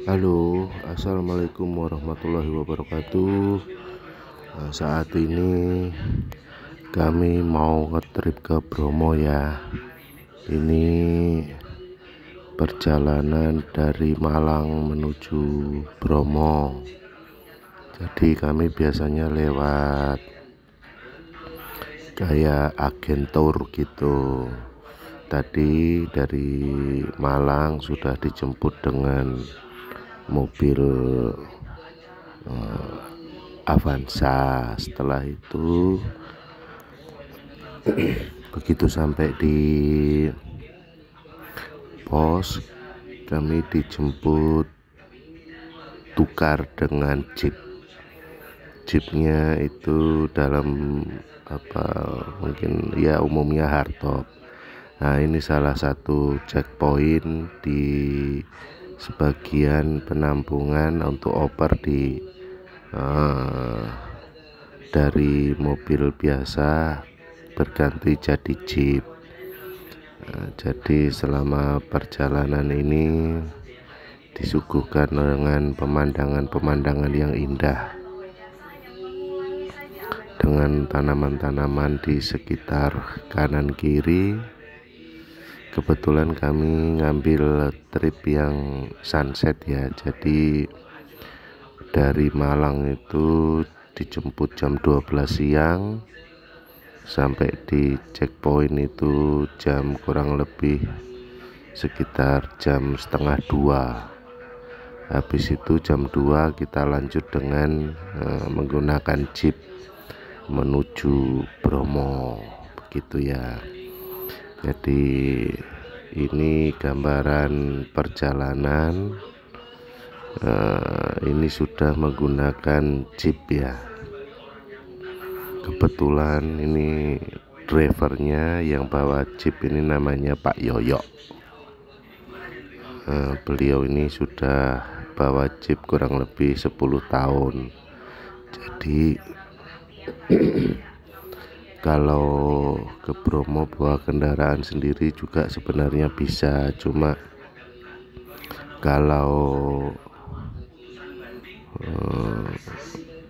Halo, assalamualaikum warahmatullahi wabarakatuh. Saat ini kami mau nge-trip ke Bromo ya. Ini perjalanan dari Malang menuju Bromo. Jadi kami biasanya lewat kayak agen tour gitu. Tadi dari Malang sudah dijemput dengan mobil Avanza. Setelah itu begitu sampai di pos, kami dijemput tukar dengan jeepnya itu dalam mungkin ya umumnya hardtop. Nah, ini salah satu checkpoint di sebagian penampungan untuk oper di dari mobil biasa berganti jadi jeep. Jadi selama perjalanan ini disuguhkan dengan pemandangan-pemandangan yang indah, dengan tanaman-tanaman di sekitar kanan kiri. Kebetulan kami ngambil trip yang sunset ya, jadi dari Malang itu dijemput jam 12 siang, sampai di checkpoint itu jam kurang lebih sekitar jam setengah 2. Habis itu jam 2 kita lanjut dengan menggunakan jeep menuju Bromo, begitu ya. Jadi ini gambaran perjalanan. Ini sudah menggunakan jeep ya. Kebetulan ini drivernya yang bawa jeep ini namanya Pak Yoyo. Beliau ini sudah bawa jeep kurang lebih 10 tahun. Jadi kalau ke Bromo bawa kendaraan sendiri juga sebenarnya bisa, cuma kalau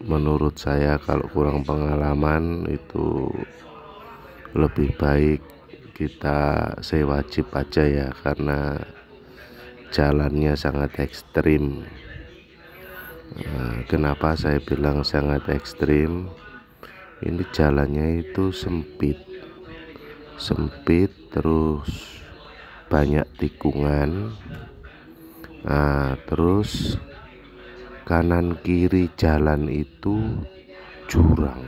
menurut saya kalau kurang pengalaman itu lebih baik kita sewa jeep aja ya, karena jalannya sangat ekstrim. Kenapa saya bilang sangat ekstrim? Ini jalannya itu sempit terus banyak tikungan. Terus kanan kiri jalan itu jurang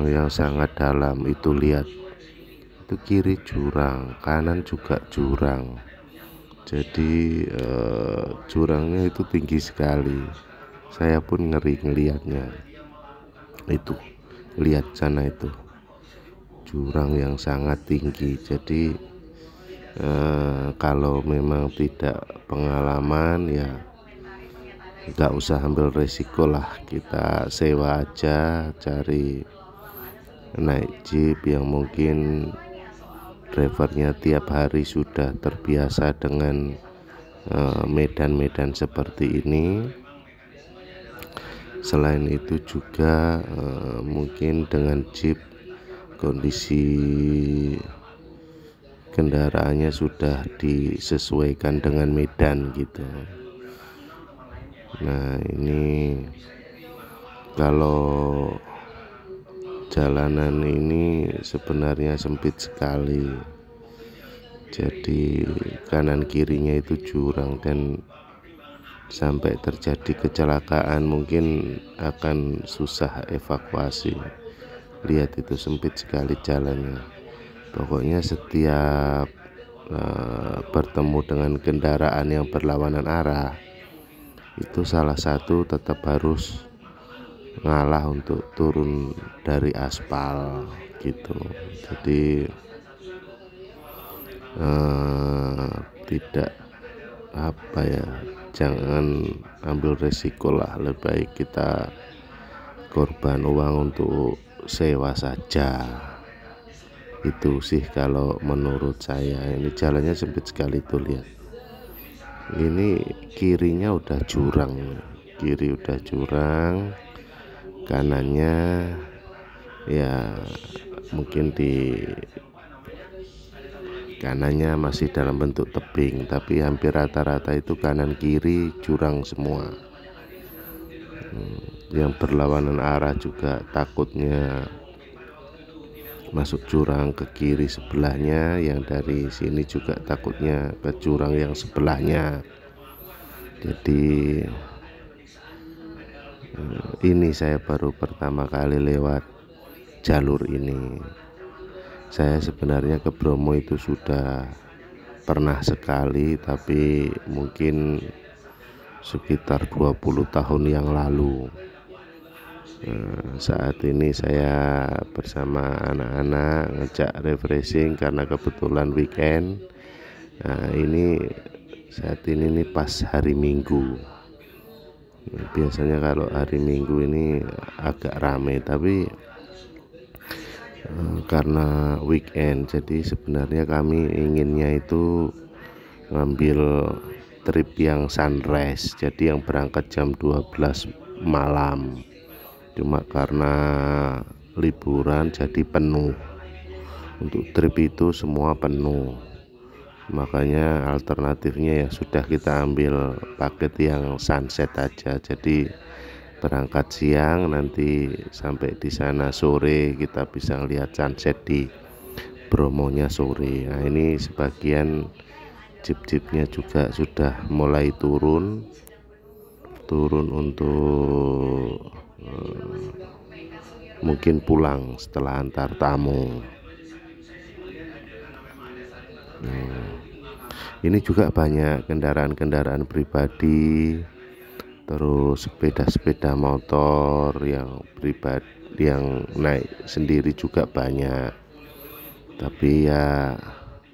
yang sangat dalam. Itu lihat, itu kiri jurang, kanan juga jurang. Jadi jurangnya itu tinggi sekali. Saya pun ngeri ngelihatnya. Itu lihat sana, itu jurang yang sangat tinggi. Jadi kalau memang tidak pengalaman ya nggak usah ambil resiko lah, kita sewa aja, cari naik jeep yang mungkin drivernya tiap hari sudah terbiasa dengan medan-medan seperti ini. Selain itu juga mungkin dengan jeep kondisi kendaraannya sudah disesuaikan dengan medan gitu. Nah, ini kalau jalanan ini sebenarnya sempit sekali. Jadi kanan kirinya itu jurang, dan sampai terjadi kecelakaan mungkin akan susah evakuasi. Lihat, itu sempit sekali jalannya. Pokoknya setiap bertemu dengan kendaraan yang berlawanan arah, itu salah satu tetap harus ngalah untuk turun dari aspal gitu. Jadi tidak jangan ambil resiko lah, lebih baik kita korban uang untuk sewa saja. Itu sih kalau menurut saya. Ini jalannya sempit sekali tuh, lihat. Ini kirinya udah jurang, kiri udah jurang, kanannya ya mungkin di kanannya masih dalam bentuk tebing, tapi hampir rata-rata itu kanan kiri jurang semua. Yang berlawanan arah juga takutnya masuk jurang ke kiri sebelahnya, yang dari sini juga takutnya ke jurang yang sebelahnya. Jadi ini saya baru pertama kali lewat jalur ini. Saya sebenarnya ke Bromo itu sudah pernah sekali, tapi mungkin sekitar 20 tahun yang lalu. Saat ini saya bersama anak-anak ngejak refreshing karena kebetulan weekend. Nah, ini saat ini nih pas hari Minggu. Biasanya kalau hari Minggu ini agak rame, tapi karena weekend, jadi sebenarnya kami inginnya itu ngambil trip yang sunrise, jadi yang berangkat jam 12 malam. Cuma karena liburan jadi penuh, untuk trip itu semua penuh, makanya alternatifnya ya sudah kita ambil paket yang sunset aja. Jadi berangkat siang, nanti sampai di sana sore, kita bisa lihat sunset di Bromonya sore. Nah, ini sebagian jeep-jeepnya juga sudah mulai turun untuk mungkin pulang setelah antar tamu. Ini juga banyak kendaraan-kendaraan pribadi, terus sepeda-sepeda motor yang pribadi, yang naik sendiri juga banyak. Tapi ya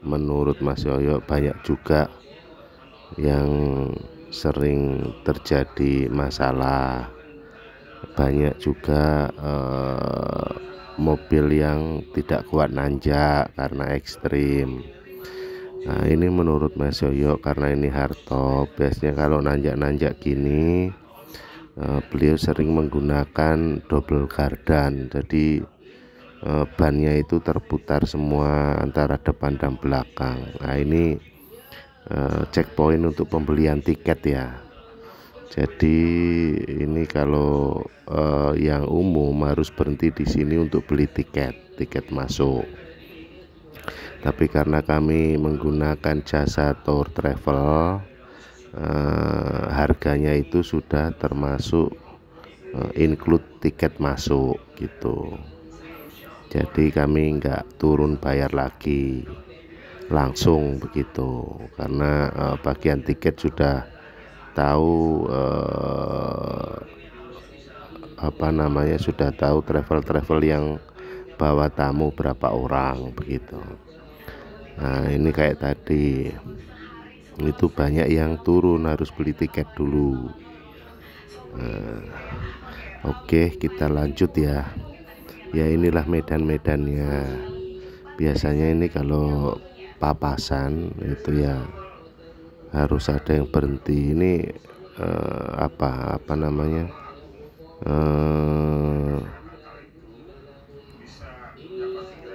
menurut Mas Yoyo banyak juga yang sering terjadi masalah. Banyak juga mobil yang tidak kuat nanjak karena ekstrim. Nah, ini menurut Mas Yoyo karena ini hardtop, biasanya kalau nanjak-nanjak gini beliau sering menggunakan double gardan. Jadi bannya itu terputar semua antara depan dan belakang. Nah, ini checkpoint untuk pembelian tiket ya. Jadi ini kalau yang umum harus berhenti di sini untuk beli tiket masuk. Tapi karena kami menggunakan jasa tour travel, harganya itu sudah termasuk include tiket masuk gitu. Jadi kami nggak turun bayar lagi, langsung begitu, karena bagian tiket sudah tahu sudah tahu travel yang bawa tamu berapa orang begitu. Nah, ini kayak tadi itu banyak yang turun harus beli tiket dulu. Oke, kita lanjut ya. Ya, inilah medan-medannya. Biasanya ini kalau papasan itu ya harus ada yang berhenti. Ini apa namanya,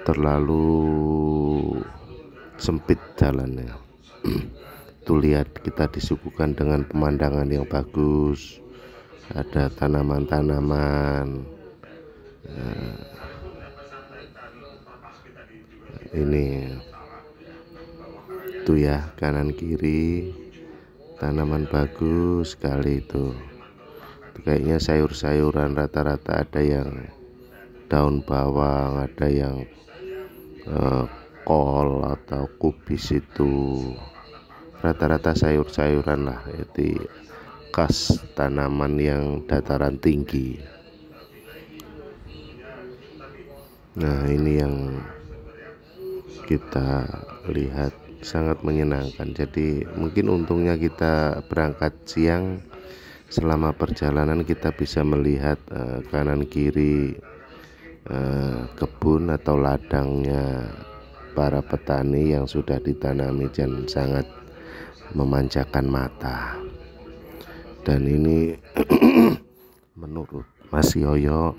terlalu sempit jalannya. Tuh lihat, kita disuguhkan dengan pemandangan yang bagus, ada tanaman-tanaman. Ini tuh ya, kanan kiri tanaman bagus sekali itu. Kayaknya sayur-sayuran rata-rata, ada yang daun bawang, ada yang kol atau kubis, itu rata-rata sayur-sayuran lah, itu khas tanaman yang dataran tinggi. Nah, ini yang kita lihat sangat menyenangkan. Jadi mungkin untungnya kita berangkat siang, selama perjalanan kita bisa melihat kanan kiri kebun atau ladangnya para petani yang sudah ditanami dan sangat memanjakan mata. Dan ini menurut Mas Yoyo,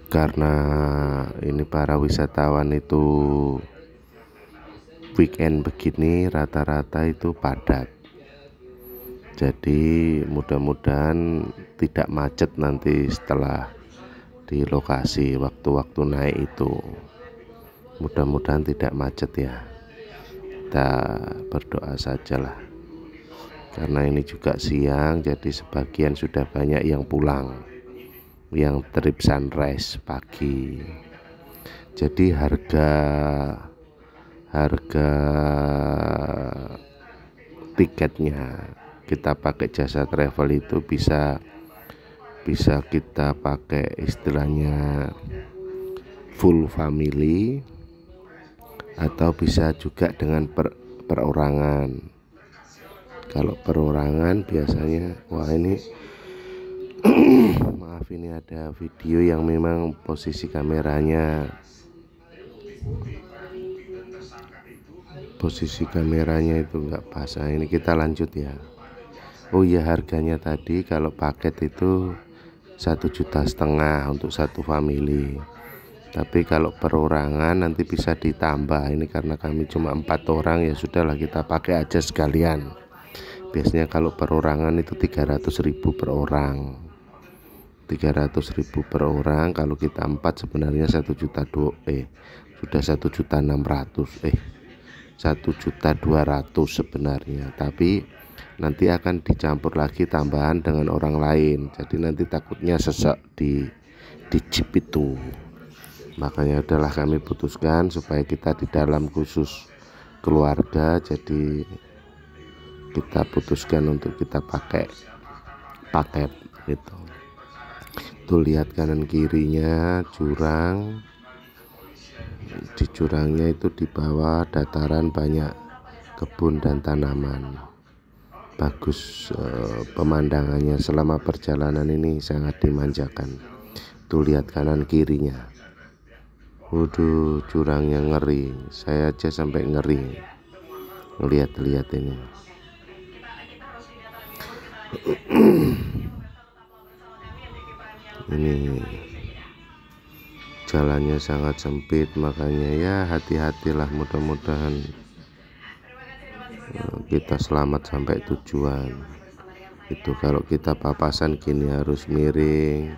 karena ini para wisatawan itu weekend begini rata-rata itu padat, jadi mudah-mudahan tidak macet nanti setelah di lokasi waktu-waktu naik itu. Mudah-mudahan tidak macet ya, kita berdoa sajalah, karena ini juga siang, jadi sebagian sudah banyak yang pulang, yang trip sunrise pagi. Jadi harga tiketnya kita pakai jasa travel itu bisa kita pakai istilahnya full family, atau bisa juga dengan perorangan. Kalau perorangan biasanya, wah ini maaf, ini ada video yang memang posisi kameranya itu enggak pas. Nah, ini kita lanjut ya. Oh iya, harganya tadi kalau paket itu 1,5 juta untuk satu family, tapi kalau perorangan nanti bisa ditambah. Ini karena kami cuma 4 orang, ya sudahlah kita pakai aja sekalian. Biasanya kalau perorangan itu 300.000 per orang, 300.000 per orang. Kalau kita 4 sebenarnya 1.200.000 sebenarnya, tapi nanti akan dicampur lagi tambahan dengan orang lain, jadi nanti takutnya sesek di jeep itu. Makanya adalah kami putuskan supaya kita di dalam khusus keluarga, jadi kita putuskan untuk kita pakai paket gitu. Tuh lihat kanan kirinya jurang, di jurangnya itu di bawah dataran banyak kebun dan tanaman. Bagus pemandangannya selama perjalanan ini, sangat dimanjakan. Tuh lihat kanan kirinya, waduh, jurangnya ngeri, saya aja sampai ngeri lihat ini. Ini jalannya sangat sempit, makanya ya hati-hatilah, mudah-mudahan kita selamat sampai tujuan. Itu kalau kita papasan gini harus miring,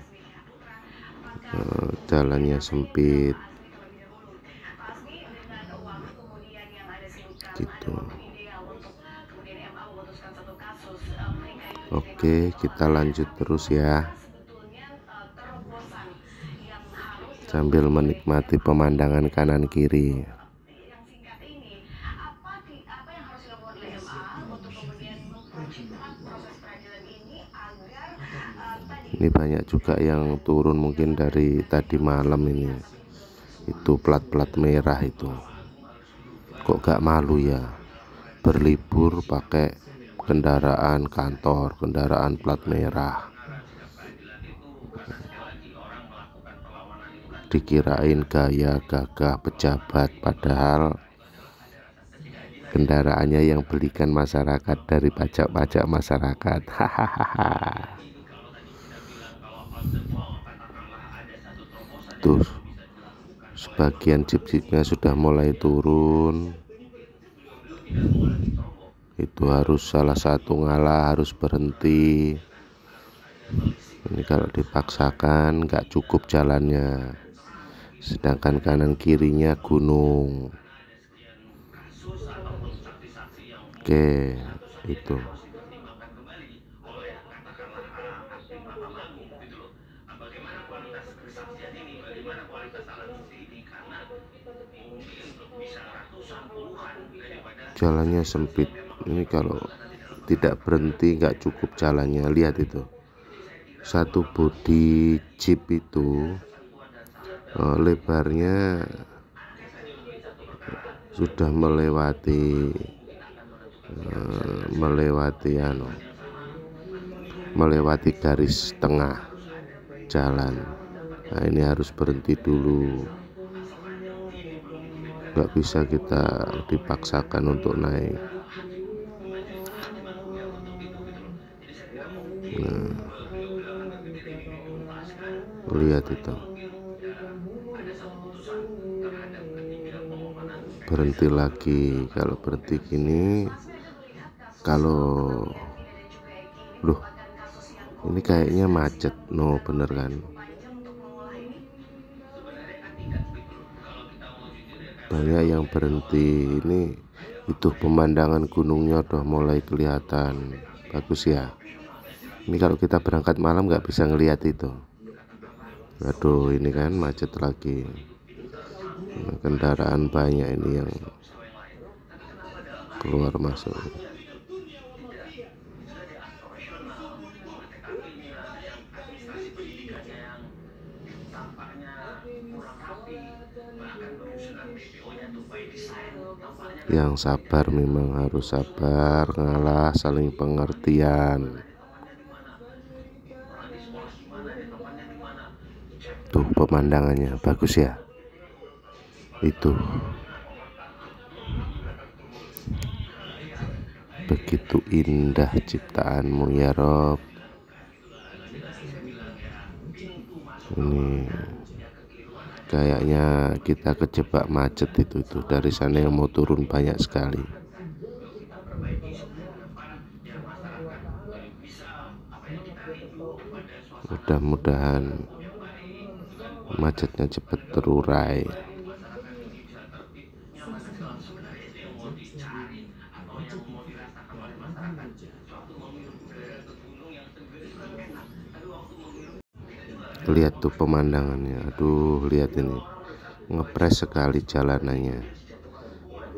jalannya sempit gitu. Oke, kita lanjut terus ya, sambil menikmati pemandangan kanan kiri. Ini banyak juga yang turun mungkin dari tadi malam ini. Itu plat-plat merah itu. Kok gak malu ya berlibur pakai kendaraan kantor, kendaraan plat merah. Dikirain gaya gagah pejabat, padahal kendaraannya yang belikan masyarakat dari pajak-pajak masyarakat. Hahaha. Tuh sebagian jeep-jeepnya sudah mulai turun. Itu harus salah satu ngalah, harus berhenti. Ini kalau dipaksakan nggak cukup jalannya, sedangkan kanan kirinya gunung. Oke, itu jalannya sempit. Ini kalau tidak berhenti nggak cukup jalannya. Lihat itu, satu bodi jeep itu lebarnya sudah melewati garis tengah jalan. Nah, ini harus berhenti dulu, nggak bisa kita dipaksakan untuk naik. Nah, lihat itu, berhenti lagi. Kalau berhenti gini, kalau loh, ini kayaknya macet. No, bener kan? Banyak yang berhenti. Ini itu pemandangan gunungnya udah mulai kelihatan bagus ya. Ini kalau kita berangkat malam nggak bisa ngelihat itu. Aduh, ini kan macet lagi. Nah, kendaraan banyak ini yang keluar masuk. Yang sabar memang harus sabar, ngalah, saling pengertian. Tuh pemandangannya bagus ya. Itu begitu indah ciptaanmu ya Rob. Ini kayaknya kita kejebak macet itu dari sana yang mau turun banyak sekali. Mudah-mudahan macetnya cepat terurai. Lihat tuh pemandangannya. Aduh, lihat ini, ngepres sekali jalanannya.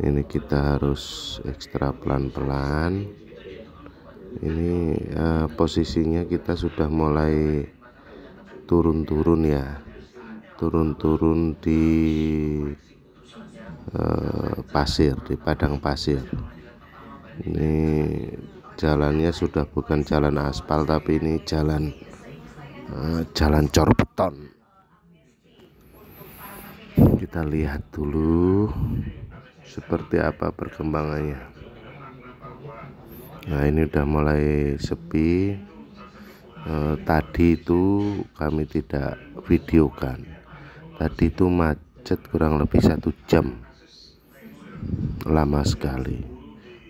Ini kita harus ekstra pelan-pelan. Ini posisinya kita sudah mulai turun-turun ya, turun-turun di pasir, di padang pasir. Ini jalannya sudah bukan jalan aspal, tapi ini jalan cor beton. Kita lihat dulu seperti apa perkembangannya. Nah, ini udah mulai sepi. Tadi itu kami tidak videokan. Tadi itu macet kurang lebih 1 jam, lama sekali.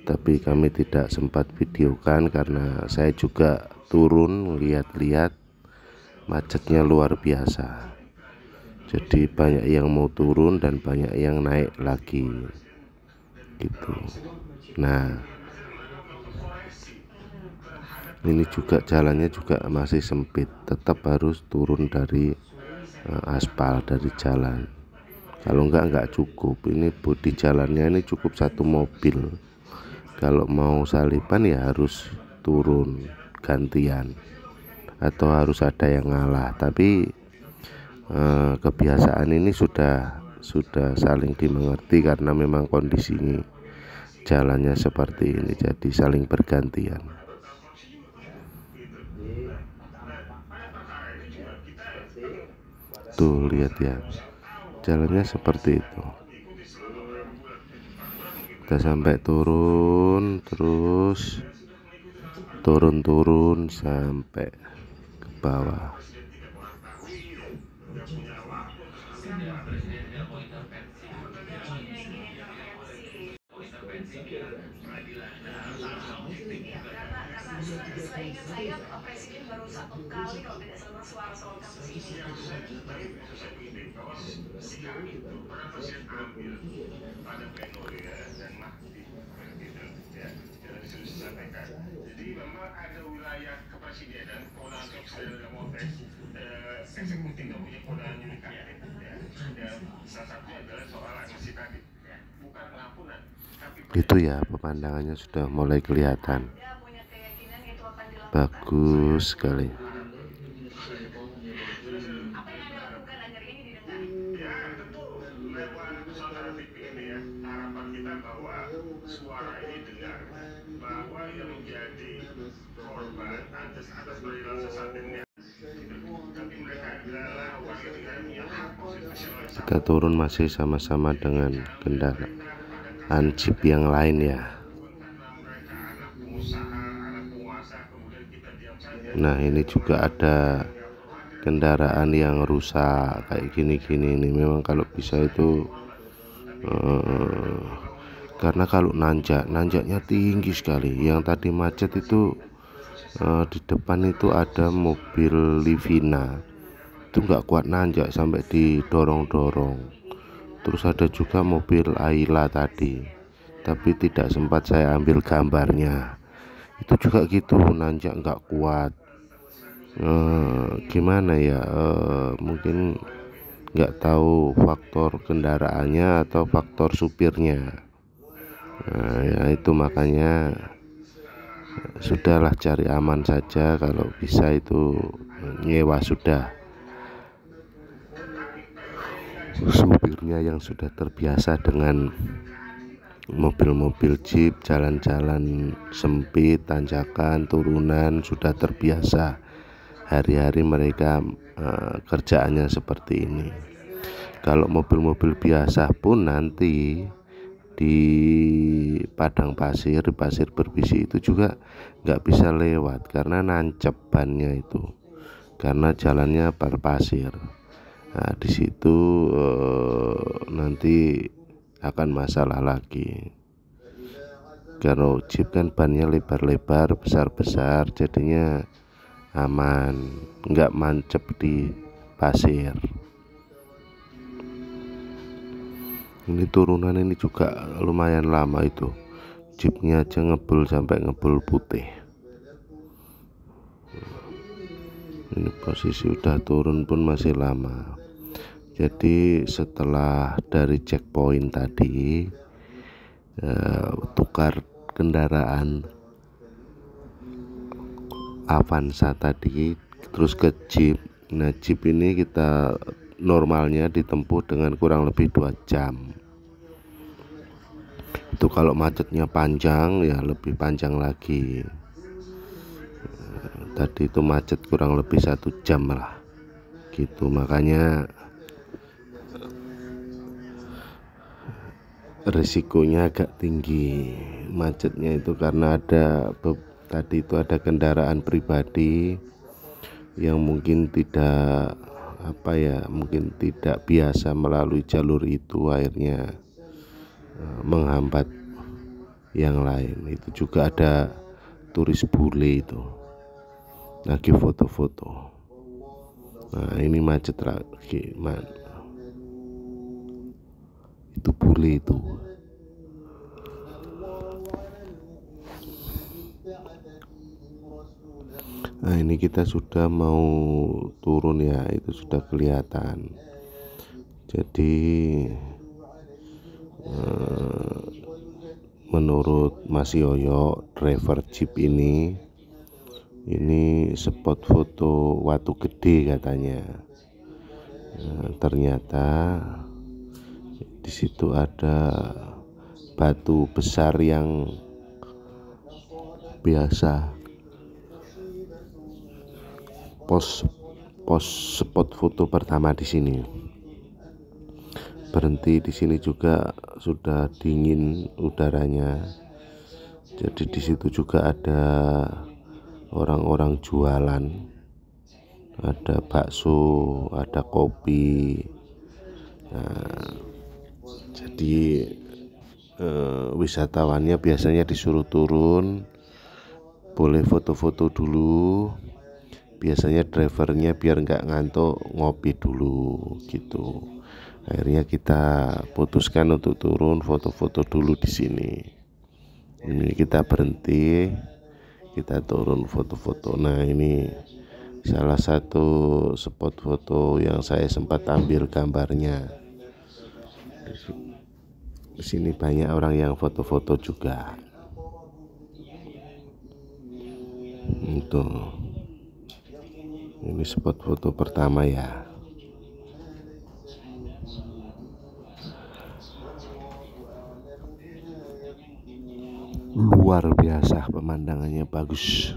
Tapi kami tidak sempat videokan karena saya juga turun lihat-lihat, macetnya luar biasa. Jadi banyak yang mau turun dan banyak yang naik lagi gitu. Nah, ini juga jalannya juga masih sempit, tetap harus turun dari aspal, dari jalan. Kalau enggak cukup. Ini bodi jalannya ini cukup 1 mobil. Kalau mau salipan ya harus turun gantian atau harus ada yang ngalah. Tapi kebiasaan ini sudah saling dimengerti karena memang kondisinya jalannya seperti ini, jadi saling bergantian. Tuh lihat ya, jalannya seperti itu. Kita sampai turun, terus turun sampai ke bawah. Saya presiden baru 1 kali kalau tidak salah suara soal kasus ini. Jadi memang ada wilayah kepresidenan, kewenangan kepresidenan dan eksekutif yang punya kewenangan yudikatif. Salah satunya adalah soal administrasi tadi, bukan pengampunan. Itu ya, pemandangannya sudah mulai kelihatan. Bagus sekali. Kita turun masih sama-sama dengan kendaraan jeep yang lain ya. Nah ini juga ada kendaraan yang rusak kayak gini-gini. Ini memang kalau bisa itu karena kalau nanjaknya tinggi sekali. Yang tadi macet itu di depan itu ada mobil Livina, itu nggak kuat nanjak sampai didorong-dorong. Terus ada juga mobil Ayla tadi, tapi tidak sempat saya ambil gambarnya. Itu juga gitu, nanjak nggak kuat. Gimana ya, mungkin nggak tahu faktor kendaraannya atau faktor supirnya. Nah ya itu makanya sudahlah, cari aman saja. Kalau bisa itu nyewa sudah, supirnya yang sudah terbiasa dengan mobil-mobil jeep, jalan-jalan sempit, tanjakan, turunan, sudah terbiasa. Hari-hari mereka kerjaannya seperti ini. Kalau mobil-mobil biasa pun nanti di padang pasir, di pasir berbisi itu juga nggak bisa lewat karena nancep bannya itu, karena jalannya berpasir. Nah di situ nanti akan masalah lagi. Kalau jeep kan bannya lebar-lebar, besar-besar, jadinya aman, nggak mancep di pasir. Ini turunan ini juga lumayan lama itu, jeepnya aja ngebul sampai ngebul putih. Ini posisi udah turun pun masih lama. Jadi setelah dari checkpoint tadi tukar kendaraan Avanza tadi terus ke jeep. Nah jeep ini kita normalnya ditempuh dengan kurang lebih 2 jam. Itu kalau macetnya panjang ya lebih panjang lagi. Tadi itu macet kurang lebih 1 jam lah gitu, makanya risikonya agak tinggi macetnya itu, karena tadi itu ada kendaraan pribadi yang mungkin tidak mungkin tidak biasa melalui jalur itu, akhirnya menghambat yang lain. Itu juga ada turis bule itu lagi foto-foto. Nah ini macet lagi, itu bule itu. Nah ini kita sudah mau turun ya, itu sudah kelihatan. Jadi menurut Mas Yoyo, driver jeep ini spot foto Watu Gede katanya. Nah, ternyata di situ ada batu besar yang biasa pos spot foto pertama di sini. Berhenti di sini juga sudah dingin udaranya. Jadi di situ juga ada orang-orang jualan, ada bakso, ada kopi. Nah, jadi wisatawannya biasanya disuruh turun, boleh foto-foto dulu. Biasanya drivernya biar nggak ngantuk ngopi dulu gitu. Akhirnya kita putuskan untuk turun foto-foto dulu di sini. Ini kita berhenti, kita turun foto-foto. Nah ini salah satu spot foto yang saya sempat ambil gambarnya. Di sini banyak orang yang foto-foto juga. Itu. Ini spot foto pertama ya. Luar biasa, pemandangannya bagus.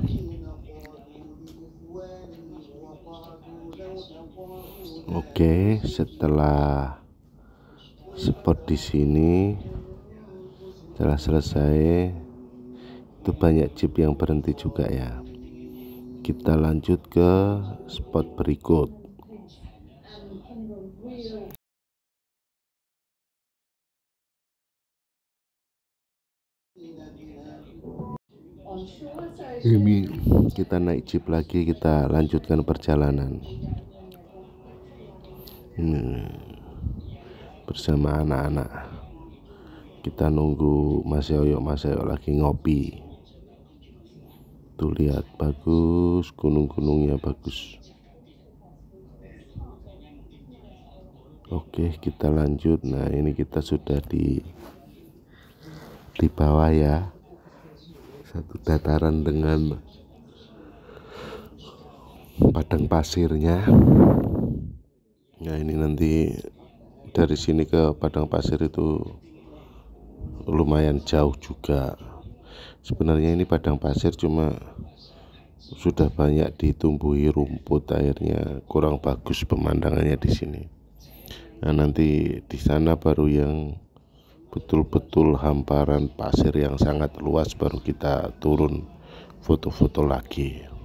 Oke, setelah spot di sini setelah selesai, itu banyak jeep yang berhenti juga ya. kita lanjut ke spot berikut. Ini kita naik jeep lagi, kita lanjutkan perjalanan ini bersama anak-anak. Kita nunggu Mas Yoyo lagi ngopi. Tuh lihat, bagus, gunung-gunungnya bagus. Oke, kita lanjut. Nah, ini kita sudah di bawah ya, satu dataran dengan padang pasirnya. Nah, ini nanti dari sini ke padang pasir itu lumayan jauh juga. Sebenarnya ini padang pasir, cuma sudah banyak ditumbuhi rumput, akhirnya kurang bagus pemandangannya di sini. Nah, nanti di sana baru yang betul-betul hamparan pasir yang sangat luas, baru kita turun foto-foto lagi.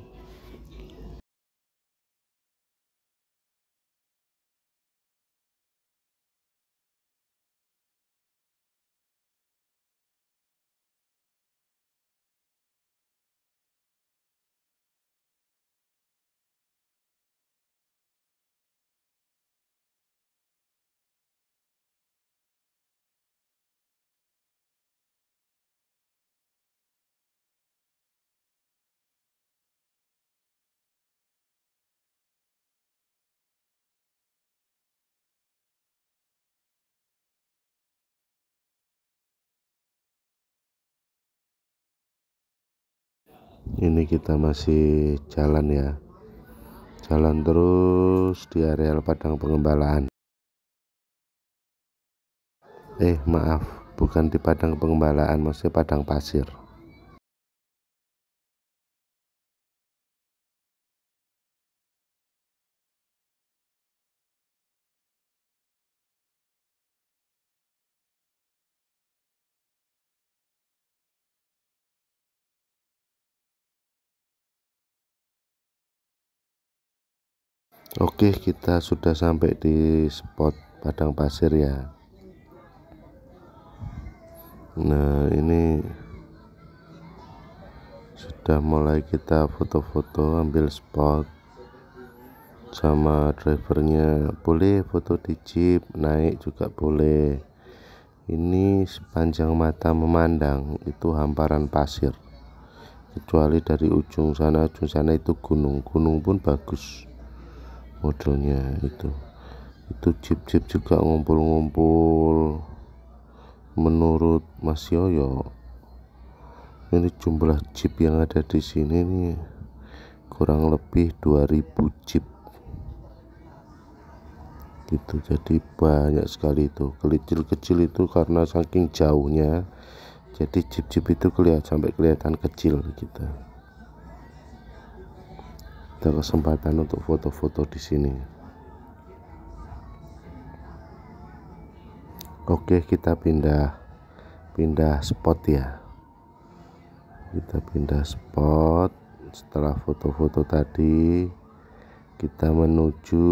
Ini kita masih jalan ya, jalan terus di areal padang pengembalaan. Maaf, bukan di padang pengembalaan, maksudnya padang pasir. Oke, kita sudah sampai di spot padang pasir ya. Nah, ini sudah mulai kita foto-foto, ambil spot sama drivernya. Boleh foto di jeep, naik juga boleh. Ini sepanjang mata memandang itu hamparan pasir, kecuali dari ujung sana itu gunung pun bagus modelnya. Itu jeep juga ngumpul-ngumpul. Menurut Mas Yoyo, ini jumlah jeep yang ada di sini nih kurang lebih 2000 jeep gitu. Jadi banyak sekali itu. Kecil-kecil itu karena saking jauhnya, jadi jeep-jeep itu sampai kelihatan kecil gitu. Ada kesempatan untuk foto-foto di sini. Oke, kita pindah spot ya. Kita pindah spot. Setelah foto-foto tadi, kita menuju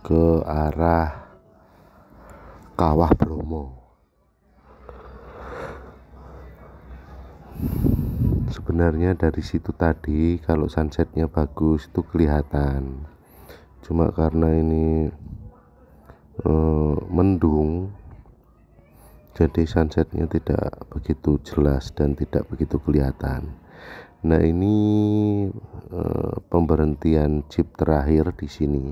ke arah Kawah Bromo. Sebenarnya dari situ tadi kalau sunsetnya bagus itu kelihatan, cuma karena ini mendung, jadi sunsetnya tidak begitu jelas dan tidak begitu kelihatan. Nah, ini pemberhentian jeep terakhir di sini.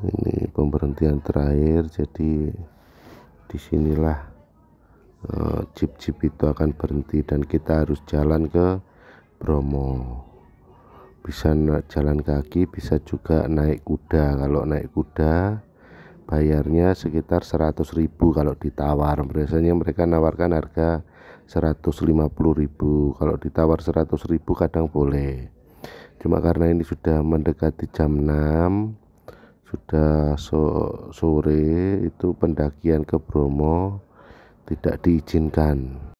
Ini pemberhentian terakhir, jadi disinilah jeep-jeep itu akan berhenti dan kita harus jalan ke Bromo. Bisa jalan kaki, bisa juga naik kuda. Kalau naik kuda bayarnya sekitar 100.000 kalau ditawar. Biasanya mereka nawarkan harga 150.000. Kalau ditawar 100.000 kadang boleh. Cuma karena ini sudah mendekati jam 6, sudah sore, itu pendakian ke Bromo tidak diizinkan.